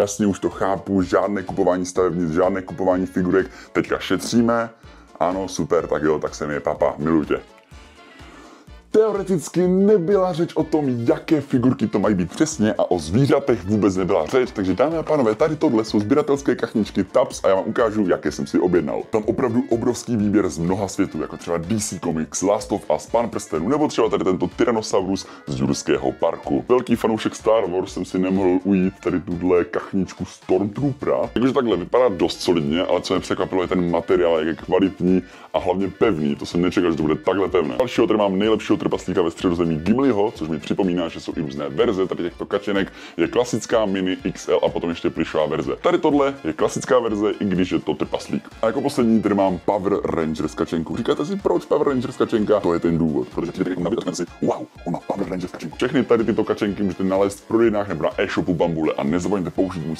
Jasně, už to chápu, žádné kupování stavebnic, žádné kupování figurek, teďka šetříme. Ano, super, tak jo, tak se mi je papa, miluji tě. Teoreticky nebyla řeč o tom, jaké figurky to mají být přesně a o zvířatech vůbec nebyla řeč, takže dámy a pánové, tady tohle jsou sběratelské kachničky Taps a já vám ukážu, jaké jsem si objednal. Tam opravdu obrovský výběr z mnoha světů, jako třeba DC Comics, Last of Us, Pán prstenů, nebo třeba tady tento Tyrannosaurus z Jurského parku. Velký fanoušek Star Wars jsem si nemohl ujít tady tuhle kachničku Stormtroopera. Takže takhle vypadá dost solidně, ale co mě překvapilo je ten materiál, jak je kvalitní a hlavně pevný. To jsem nečekal, že to bude takhle pevné. Dalšího tady mám nejlepšího trpaslíka ve středozemí Gimliho, což mi připomíná, že jsou i různé verze tady těchto kačenek. Je klasická, mini, XL a potom ještě plišová verze. Tady tohle je klasická verze, i když je to trpaslík. A jako poslední tady mám Power Rangers kačenku. Říkáte si, proč Power Rangers kačenka? To je ten důvod, protože ti teď nabídete si, wow, ona Power Rangers kačenku. Všechny tady tyto kačenky můžete nalézt v prodejnách nebo na e-shopu Bambule a nezapomeňte použít můj